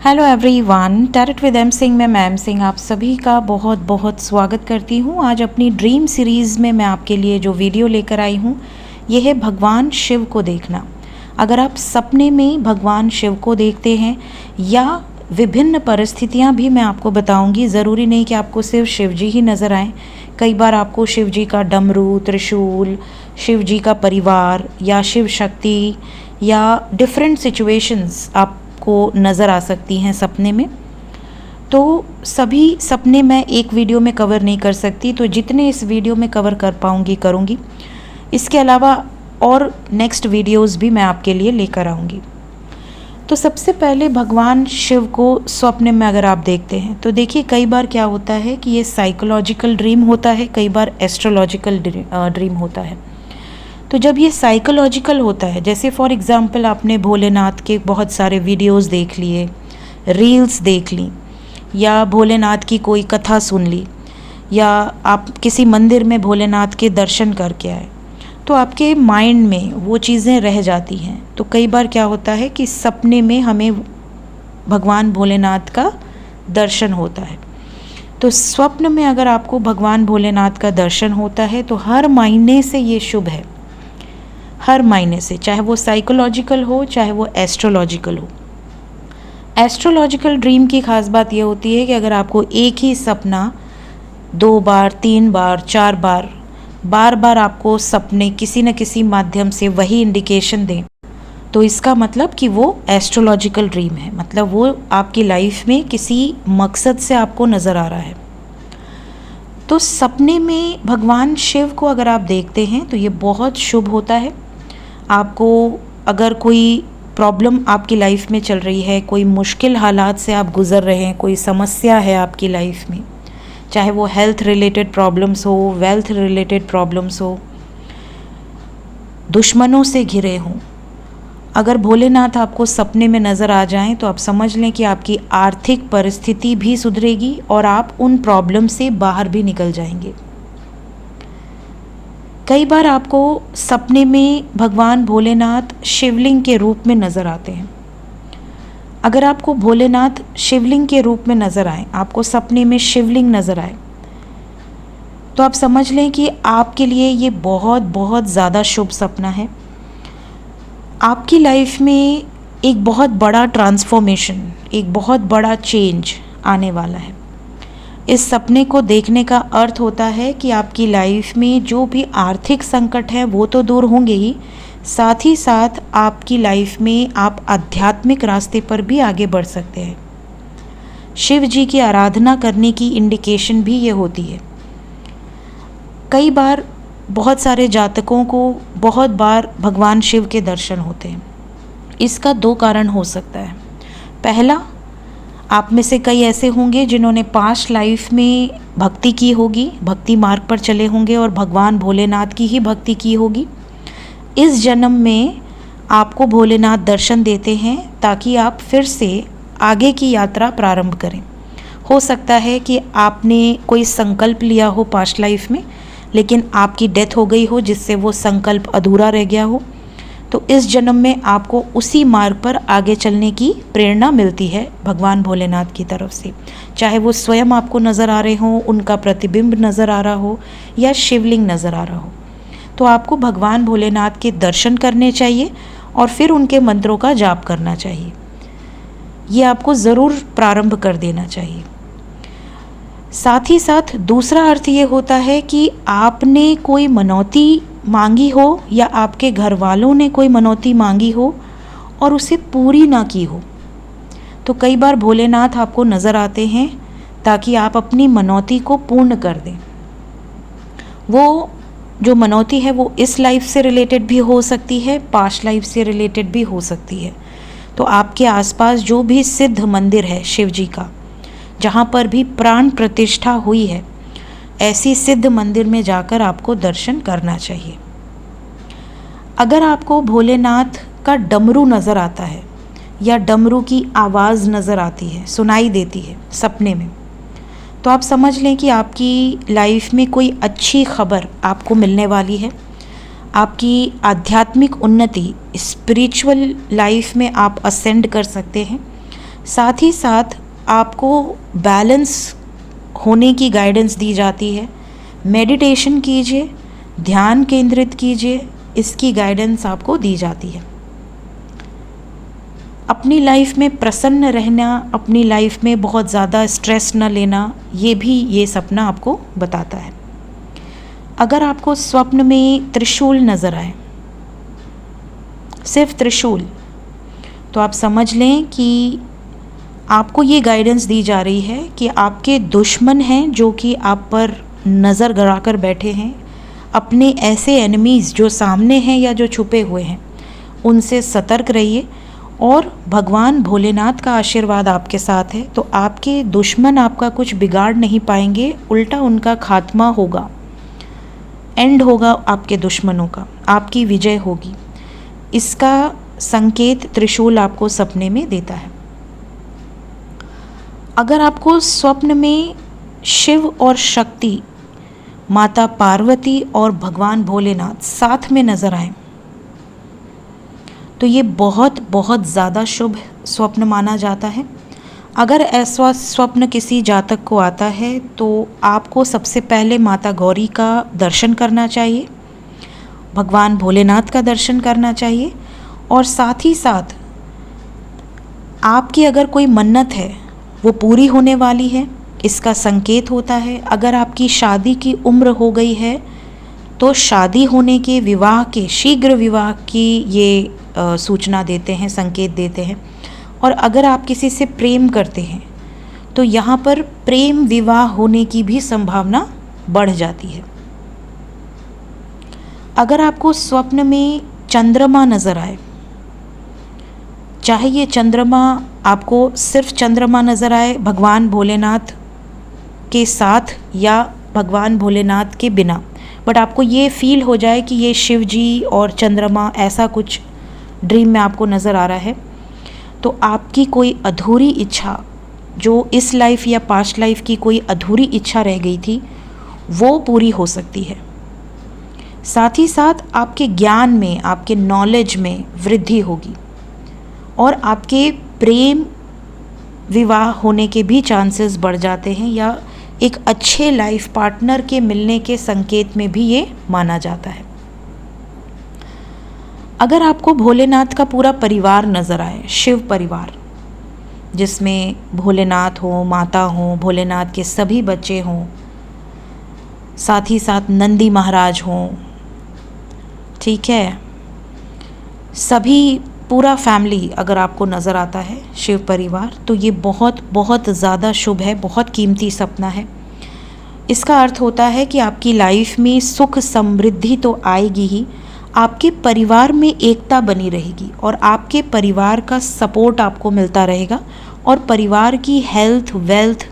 Hello everyone, tarot with M Singh में ma'am Singh आप सभी का बहुत बहुत स्वागत करती हूँ। आज अपनी ड्रीम सीरीज़ में मैं आपके लिए जो वीडियो लेकर आई हूँ ये है भगवान शिव को देखना। अगर आप सपने में भगवान शिव को देखते हैं या विभिन्न परिस्थितियाँ भी मैं आपको बताऊँगी, ज़रूरी नहीं कि आपको सिर्फ शिव जी ही नज़र आएँ। कई बार आपको शिव जी का डमरू, त्रिशूल, शिव जी का परिवार या शिव शक्ति या डिफरेंट सिचुएशंस आप को नज़र आ सकती हैं सपने में। तो सभी सपने मैं एक वीडियो में कवर नहीं कर सकती, तो जितने इस वीडियो में कवर कर पाऊँगी करूँगी। इसके अलावा और नेक्स्ट वीडियोस भी मैं आपके लिए लेकर आऊँगी। तो सबसे पहले भगवान शिव को स्वप्न में अगर आप देखते हैं तो देखिए, कई बार क्या होता है कि ये साइकोलॉजिकल ड्रीम होता है, कई बार एस्ट्रोलॉजिकल ड्रीम होता है। तो जब ये साइकोलॉजिकल होता है, जैसे फॉर एग्ज़ाम्पल आपने भोलेनाथ के बहुत सारे वीडियोस देख लिए, रील्स देख ली, या भोलेनाथ की कोई कथा सुन ली, या आप किसी मंदिर में भोलेनाथ के दर्शन करके आए, तो आपके माइंड में वो चीज़ें रह जाती हैं। तो कई बार क्या होता है कि सपने में हमें भगवान भोलेनाथ का दर्शन होता है। तो स्वप्न में अगर आपको भगवान भोलेनाथ का दर्शन होता है तो हर मायने से ये शुभ है, हर मायने से, चाहे वो साइकोलॉजिकल हो चाहे वो एस्ट्रोलॉजिकल हो। एस्ट्रोलॉजिकल ड्रीम की खास बात ये होती है कि अगर आपको एक ही सपना 2 बार, 3 बार, 4 बार, बार बार आपको सपने किसी न किसी माध्यम से वही इंडिकेशन दें, तो इसका मतलब कि वो एस्ट्रोलॉजिकल ड्रीम है, मतलब वो आपकी लाइफ में किसी मकसद से आपको नज़र आ रहा है। तो सपने में भगवान शिव को अगर आप देखते हैं तो ये बहुत शुभ होता है। आपको अगर कोई प्रॉब्लम आपकी लाइफ में चल रही है, कोई मुश्किल हालात से आप गुज़र रहे हैं, कोई समस्या है आपकी लाइफ में, चाहे वो हेल्थ रिलेटेड प्रॉब्लम्स हो, वेल्थ रिलेटेड प्रॉब्लम्स हो, दुश्मनों से घिरे हों, अगर भोलेनाथ आपको सपने में नज़र आ जाएं तो आप समझ लें कि आपकी आर्थिक परिस्थिति भी सुधरेगी और आप उन प्रॉब्लम से बाहर भी निकल जाएंगे। कई बार आपको सपने में भगवान भोलेनाथ शिवलिंग के रूप में नज़र आते हैं। अगर आपको भोलेनाथ शिवलिंग के रूप में नज़र आए, आपको सपने में शिवलिंग नज़र आए, तो आप समझ लें कि आपके लिए ये बहुत बहुत ज़्यादा शुभ सपना है। आपकी लाइफ में एक बहुत बड़ा ट्रांसफॉर्मेशन, एक बहुत बड़ा चेंज आने वाला है। इस सपने को देखने का अर्थ होता है कि आपकी लाइफ में जो भी आर्थिक संकट है वो तो दूर होंगे ही, साथ ही साथ आपकी लाइफ में आप आध्यात्मिक रास्ते पर भी आगे बढ़ सकते हैं। शिव जी की आराधना करने की इंडिकेशन भी ये होती है। कई बार बहुत सारे जातकों को बहुत बार भगवान शिव के दर्शन होते हैं। इसका 2 कारण हो सकता है। पहला, आप में से कई ऐसे होंगे जिन्होंने पास्ट लाइफ में भक्ति की होगी, भक्ति मार्ग पर चले होंगे और भगवान भोलेनाथ की ही भक्ति की होगी। इस जन्म में आपको भोलेनाथ दर्शन देते हैं ताकि आप फिर से आगे की यात्रा प्रारंभ करें। हो सकता है कि आपने कोई संकल्प लिया हो पास्ट लाइफ में, लेकिन आपकी डेथ हो गई हो जिससे वो संकल्प अधूरा रह गया हो। तो इस जन्म में आपको उसी मार्ग पर आगे चलने की प्रेरणा मिलती है भगवान भोलेनाथ की तरफ से, चाहे वो स्वयं आपको नज़र आ रहे हों, उनका प्रतिबिंब नज़र आ रहा हो या शिवलिंग नज़र आ रहा हो। तो आपको भगवान भोलेनाथ के दर्शन करने चाहिए और फिर उनके मंत्रों का जाप करना चाहिए। ये आपको ज़रूर प्रारंभ कर देना चाहिए। साथ ही साथ दूसरा अर्थ ये होता है कि आपने कोई मनौती मांगी हो या आपके घर वालों ने कोई मनौती मांगी हो और उसे पूरी ना की हो, तो कई बार भोलेनाथ आपको नज़र आते हैं ताकि आप अपनी मनौती को पूर्ण कर दें। वो जो मनौती है वो इस लाइफ से रिलेटेड भी हो सकती है, पास्ट लाइफ से रिलेटेड भी हो सकती है। तो आपके आसपास जो भी सिद्ध मंदिर है शिव जी का, जहाँ पर भी प्राण प्रतिष्ठा हुई है, ऐसी सिद्ध मंदिर में जाकर आपको दर्शन करना चाहिए। अगर आपको भोलेनाथ का डमरू नज़र आता है या डमरू की आवाज़ नज़र आती है, सुनाई देती है सपने में, तो आप समझ लें कि आपकी लाइफ में कोई अच्छी खबर आपको मिलने वाली है। आपकी आध्यात्मिक उन्नति, स्पिरिचुअल लाइफ में आप असेंड कर सकते हैं। साथ ही साथ आपको बैलेंस होने की गाइडेंस दी जाती है। मेडिटेशन कीजिए, ध्यान केंद्रित कीजिए, इसकी गाइडेंस आपको दी जाती है। अपनी लाइफ में प्रसन्न रहना, अपनी लाइफ में बहुत ज़्यादा स्ट्रेस न लेना, ये भी ये सपना आपको बताता है। अगर आपको स्वप्न में त्रिशूल नज़र आए, सिर्फ त्रिशूल, तो आप समझ लें कि आपको ये गाइडेंस दी जा रही है कि आपके दुश्मन हैं जो कि आप पर नज़र गड़ा कर बैठे हैं। अपने ऐसे एनिमीज़ जो सामने हैं या जो छुपे हुए हैं, उनसे सतर्क रहिए और भगवान भोलेनाथ का आशीर्वाद आपके साथ है। तो आपके दुश्मन आपका कुछ बिगाड़ नहीं पाएंगे, उल्टा उनका खात्मा होगा, एंड होगा आपके दुश्मनों का, आपकी विजय होगी। इसका संकेत त्रिशूल आपको सपने में देता है। अगर आपको स्वप्न में शिव और शक्ति, माता पार्वती और भगवान भोलेनाथ साथ में नज़र आए, तो ये बहुत बहुत ज़्यादा शुभ स्वप्न माना जाता है। अगर ऐसा स्वप्न किसी जातक को आता है तो आपको सबसे पहले माता गौरी का दर्शन करना चाहिए, भगवान भोलेनाथ का दर्शन करना चाहिए, और साथ ही साथ आपकी अगर कोई मन्नत है वो पूरी होने वाली है, इसका संकेत होता है। अगर आपकी शादी की उम्र हो गई है तो शादी होने के, विवाह के, शीघ्र विवाह की ये सूचना देते हैं, संकेत देते हैं। और अगर आप किसी से प्रेम करते हैं तो यहाँ पर प्रेम विवाह होने की भी संभावना बढ़ जाती है। अगर आपको स्वप्न में चंद्रमा नज़र आए, चाहे ये चंद्रमा आपको सिर्फ चंद्रमा नज़र आए भगवान भोलेनाथ के साथ या भगवान भोलेनाथ के बिना, बट आपको ये फील हो जाए कि ये शिव जी और चंद्रमा ऐसा कुछ ड्रीम में आपको नज़र आ रहा है, तो आपकी कोई अधूरी इच्छा, जो इस लाइफ या पास्ट लाइफ की कोई अधूरी इच्छा रह गई थी, वो पूरी हो सकती है। साथ ही साथ आपके ज्ञान में, आपके नॉलेज में वृद्धि होगी और आपके प्रेम विवाह होने के भी चांसेस बढ़ जाते हैं, या एक अच्छे लाइफ पार्टनर के मिलने के संकेत में भी ये माना जाता है। अगर आपको भोलेनाथ का पूरा परिवार नज़र आए, शिव परिवार, जिसमें भोलेनाथ हो, माता हो, भोलेनाथ के सभी बच्चे हों, साथ ही साथ नंदी महाराज हों, ठीक है, सभी पूरा फैमिली अगर आपको नज़र आता है, शिव परिवार, तो ये बहुत बहुत ज़्यादा शुभ है, बहुत कीमती सपना है। इसका अर्थ होता है कि आपकी लाइफ में सुख समृद्धि तो आएगी ही, आपके परिवार में एकता बनी रहेगी और आपके परिवार का सपोर्ट आपको मिलता रहेगा और परिवार की हेल्थ, वेल्थ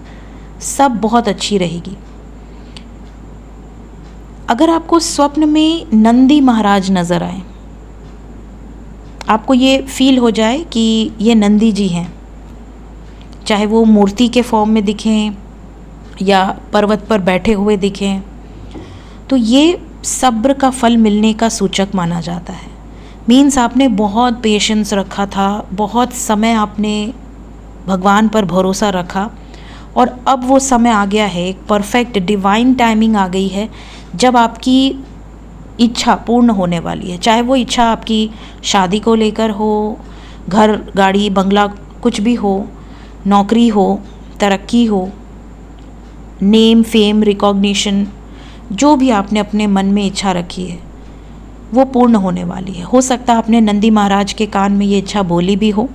सब बहुत अच्छी रहेगी। अगर आपको स्वप्न में नंदी महाराज नज़र आए, आपको ये फील हो जाए कि ये नंदी जी हैं, चाहे वो मूर्ति के फॉर्म में दिखें या पर्वत पर बैठे हुए दिखें, तो ये सब्र का फल मिलने का सूचक माना जाता है। मीन्स आपने बहुत पेशेंस रखा था, बहुत समय आपने भगवान पर भरोसा रखा और अब वो समय आ गया है, एक परफेक्ट डिवाइन टाइमिंग आ गई है जब आपकी इच्छा पूर्ण होने वाली है। चाहे वो इच्छा आपकी शादी को लेकर हो, घर, गाड़ी, बंगला, कुछ भी हो, नौकरी हो, तरक्की हो, नेम, फेम, रिकॉग्निशन, जो भी आपने अपने मन में इच्छा रखी है वो पूर्ण होने वाली है। हो सकता है आपने नंदी महाराज के कान में ये इच्छा बोली भी हो,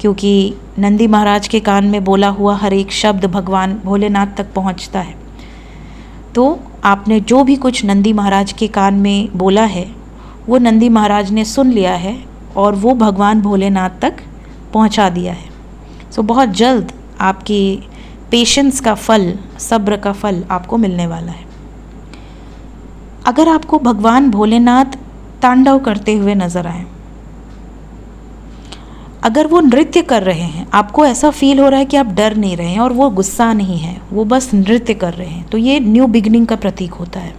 क्योंकि नंदी महाराज के कान में बोला हुआ हर एक शब्द भगवान भोलेनाथ तक पहुंचता है। तो आपने जो भी कुछ नंदी महाराज के कान में बोला है वो नंदी महाराज ने सुन लिया है और वो भगवान भोलेनाथ तक पहुंचा दिया है। सो बहुत जल्द आपकी पेशेंस का फल, सब्र का फल आपको मिलने वाला है। अगर आपको भगवान भोलेनाथ तांडव करते हुए नजर आए, अगर वो नृत्य कर रहे हैं, आपको ऐसा फील हो रहा है कि आप डर नहीं रहे हैं और वो गुस्सा नहीं है, वो बस नृत्य कर रहे हैं, तो ये न्यू बिगिनिंग का प्रतीक होता है।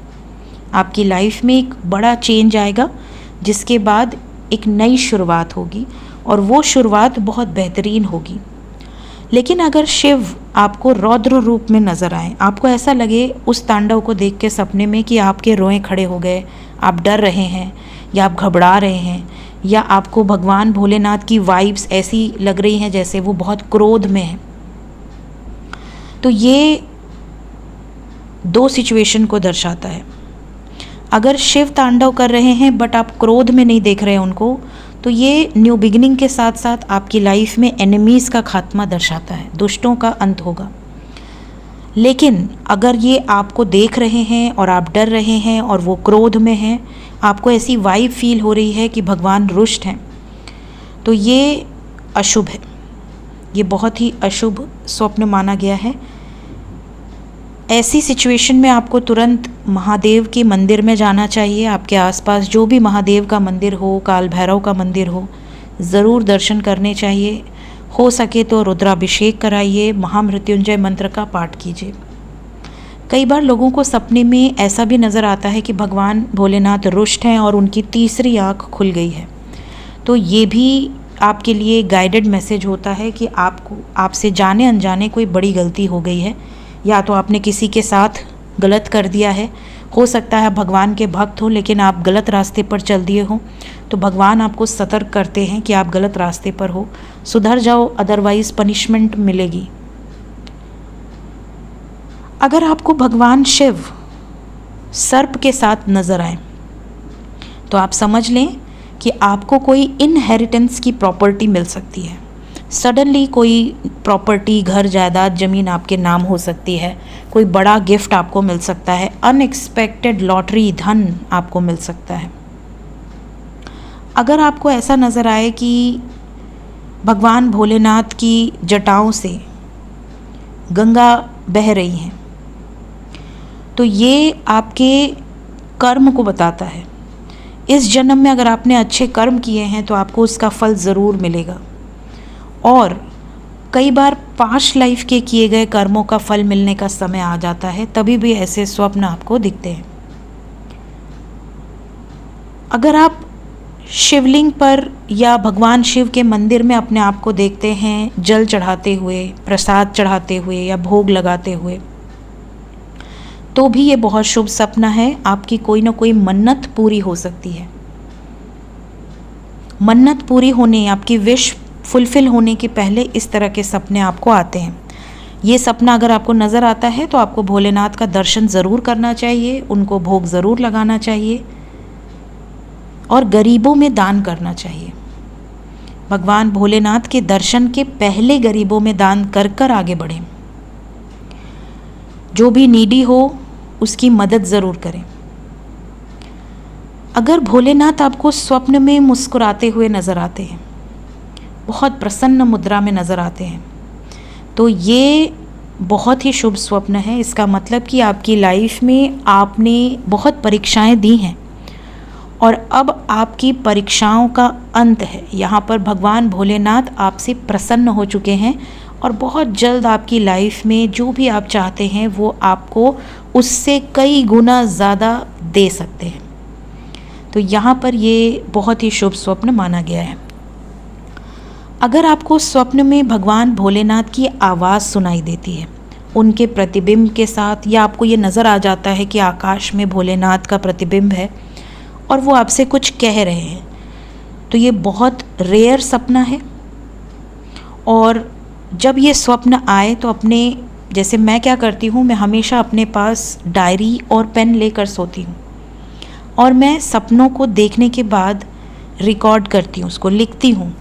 आपकी लाइफ में एक बड़ा चेंज आएगा जिसके बाद एक नई शुरुआत होगी और वो शुरुआत बहुत बेहतरीन होगी। लेकिन अगर शिव आपको रौद्र रूप में नज़र आए, आपको ऐसा लगे उस तांडव को देख के सपने में कि आपके रोए खड़े हो गए, आप डर रहे हैं या आप घबरा रहे हैं, या आपको भगवान भोलेनाथ की वाइब्स ऐसी लग रही हैं जैसे वो बहुत क्रोध में है, तो ये दो सिचुएशन को दर्शाता है। अगर शिव तांडव कर रहे हैं बट आप क्रोध में नहीं देख रहे हैं उनको, तो ये न्यू बिगिनिंग के साथ साथ आपकी लाइफ में एनिमीज़ का खात्मा दर्शाता है, दुष्टों का अंत होगा। लेकिन अगर ये आपको देख रहे हैं और आप डर रहे हैं और वो क्रोध में हैं, आपको ऐसी वाइब फील हो रही है कि भगवान रुष्ट हैं, तो ये अशुभ है, ये बहुत ही अशुभ स्वप्न माना गया है। ऐसी सिचुएशन में आपको तुरंत महादेव के मंदिर में जाना चाहिए। आपके आसपास जो भी महादेव का मंदिर हो, काल भैरव का मंदिर हो, ज़रूर दर्शन करने चाहिए। हो सके तो रुद्राभिषेक कराइए, महामृत्युंजय मंत्र का पाठ कीजिए। कई बार लोगों को सपने में ऐसा भी नज़र आता है कि भगवान भोलेनाथ रुष्ट हैं और उनकी तीसरी आँख खुल गई है, तो ये भी आपके लिए गाइडेड मैसेज होता है कि आपसे जाने अनजाने कोई बड़ी गलती हो गई है, या तो आपने किसी के साथ गलत कर दिया है। हो सकता है भगवान के भक्त हो लेकिन आप गलत रास्ते पर चल दिए हो, तो भगवान आपको सतर्क करते हैं कि आप गलत रास्ते पर हो, सुधर जाओ, अदरवाइज़ पनिशमेंट मिलेगी। अगर आपको भगवान शिव सर्प के साथ नज़र आए तो आप समझ लें कि आपको कोई इनहेरिटेंस की प्रॉपर्टी मिल सकती है। सडनली कोई प्रॉपर्टी, घर, जायदाद, ज़मीन आपके नाम हो सकती है, कोई बड़ा गिफ्ट आपको मिल सकता है, अनएक्सपेक्टेड लॉटरी धन आपको मिल सकता है। अगर आपको ऐसा नज़र आए कि भगवान भोलेनाथ की जटाओं से गंगा बह रही हैं, तो ये आपके कर्म को बताता है। इस जन्म में अगर आपने अच्छे कर्म किए हैं तो आपको उसका फल ज़रूर मिलेगा, और कई बार पास्ट लाइफ के किए गए कर्मों का फल मिलने का समय आ जाता है, तभी भी ऐसे स्वप्न आपको दिखते हैं। अगर आप शिवलिंग पर या भगवान शिव के मंदिर में अपने आप को देखते हैं जल चढ़ाते हुए, प्रसाद चढ़ाते हुए या भोग लगाते हुए, तो भी ये बहुत शुभ सपना है। आपकी कोई ना कोई मन्नत पूरी हो सकती है। मन्नत पूरी होने, आपकी विश फुलफ़िल होने के पहले इस तरह के सपने आपको आते हैं। ये सपना अगर आपको नज़र आता है तो आपको भोलेनाथ का दर्शन ज़रूर करना चाहिए, उनको भोग ज़रूर लगाना चाहिए और गरीबों में दान करना चाहिए। भगवान भोलेनाथ के दर्शन के पहले गरीबों में दान कर कर आगे बढ़ें। जो भी नीडी हो उसकी मदद ज़रूर करें। अगर भोलेनाथ आपको स्वप्न में मुस्कुराते हुए नज़र आते हैं, बहुत प्रसन्न मुद्रा में नज़र आते हैं, तो ये बहुत ही शुभ स्वप्न है। इसका मतलब कि आपकी लाइफ में आपने बहुत परीक्षाएं दी हैं और अब आपकी परीक्षाओं का अंत है। यहाँ पर भगवान भोलेनाथ आपसे प्रसन्न हो चुके हैं और बहुत जल्द आपकी लाइफ में जो भी आप चाहते हैं वो आपको उससे कई गुना ज़्यादा दे सकते हैं। तो यहाँ पर ये बहुत ही शुभ स्वप्न माना गया है। अगर आपको स्वप्न में भगवान भोलेनाथ की आवाज़ सुनाई देती है उनके प्रतिबिंब के साथ, या आपको ये नज़र आ जाता है कि आकाश में भोलेनाथ का प्रतिबिंब है और वो आपसे कुछ कह रहे हैं, तो ये बहुत रेयर सपना है। और जब ये स्वप्न आए तो अपने, जैसे मैं क्या करती हूँ, मैं हमेशा अपने पास डायरी और पेन लेकर सोती हूँ और मैं सपनों को देखने के बाद रिकॉर्ड करती हूँ, उसको लिखती हूँ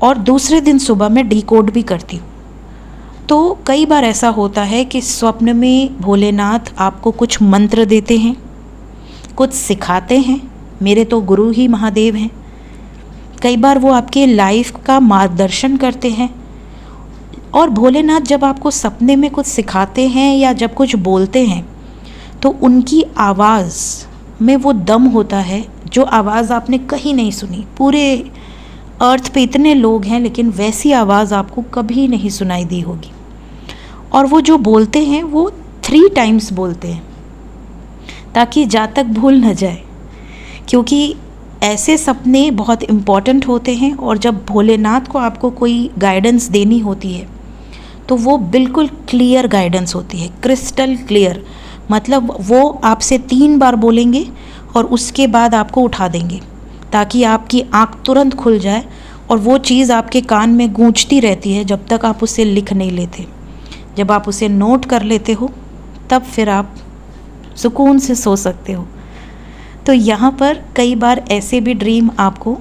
और दूसरे दिन सुबह मैं डिकोड भी करती हूँ। तो कई बार ऐसा होता है कि स्वप्न में भोलेनाथ आपको कुछ मंत्र देते हैं, कुछ सिखाते हैं। मेरे तो गुरु ही महादेव हैं। कई बार वो आपके लाइफ का मार्गदर्शन करते हैं। और भोलेनाथ जब आपको सपने में कुछ सिखाते हैं या जब कुछ बोलते हैं तो उनकी आवाज़ में वो दम होता है जो आवाज़ आपने कहीं नहीं सुनी। पूरे अर्थ पे इतने लोग हैं लेकिन वैसी आवाज़ आपको कभी नहीं सुनाई दी होगी। और वो जो बोलते हैं वो 3 टाइम्स बोलते हैं ताकि जातक भूल न जाए, क्योंकि ऐसे सपने बहुत इम्पॉर्टेंट होते हैं, और जब भोलेनाथ को आपको कोई गाइडेंस देनी होती है तो वो बिल्कुल क्लियर गाइडेंस होती है, क्रिस्टल क्लियर। मतलब वो आपसे 3 बार बोलेंगे और उसके बाद आपको उठा देंगे, ताकि आपकी आँख तुरंत खुल जाए और वो चीज़ आपके कान में गूंजती रहती है जब तक आप उसे लिख नहीं लेते। जब आप उसे नोट कर लेते हो तब फिर आप सुकून से सो सकते हो। तो यहाँ पर कई बार ऐसे भी ड्रीम आपको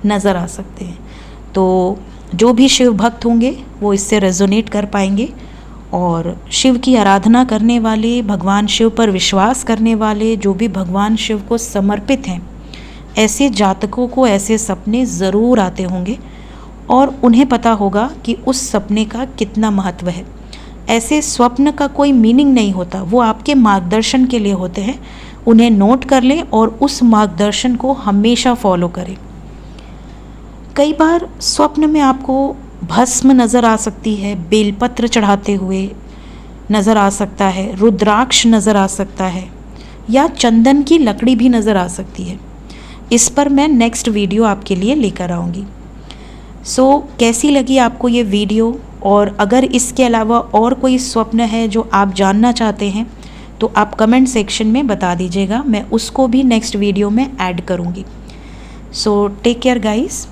नज़र आ सकते हैं। तो जो भी शिव भक्त होंगे वो इससे रेजोनेट कर पाएंगे, और शिव की आराधना करने वाले, भगवान शिव पर विश्वास करने वाले, जो भी भगवान शिव को समर्पित हैं, ऐसे जातकों को ऐसे सपने ज़रूर आते होंगे और उन्हें पता होगा कि उस सपने का कितना महत्व है। ऐसे स्वप्न का कोई मीनिंग नहीं होता, वो आपके मार्गदर्शन के लिए होते हैं। उन्हें नोट कर लें और उस मार्गदर्शन को हमेशा फॉलो करें। कई बार स्वप्न में आपको भस्म नज़र आ सकती है, बेलपत्र चढ़ाते हुए नज़र आ सकता है, रुद्राक्ष नज़र आ सकता है, या चंदन की लकड़ी भी नज़र आ सकती है। इस पर मैं नेक्स्ट वीडियो आपके लिए लेकर आऊँगी। सो कैसी लगी आपको ये वीडियो, और अगर इसके अलावा और कोई स्वप्न है जो आप जानना चाहते हैं तो आप कमेंट सेक्शन में बता दीजिएगा, मैं उसको भी नेक्स्ट वीडियो में ऐड करूँगी। So take care guys.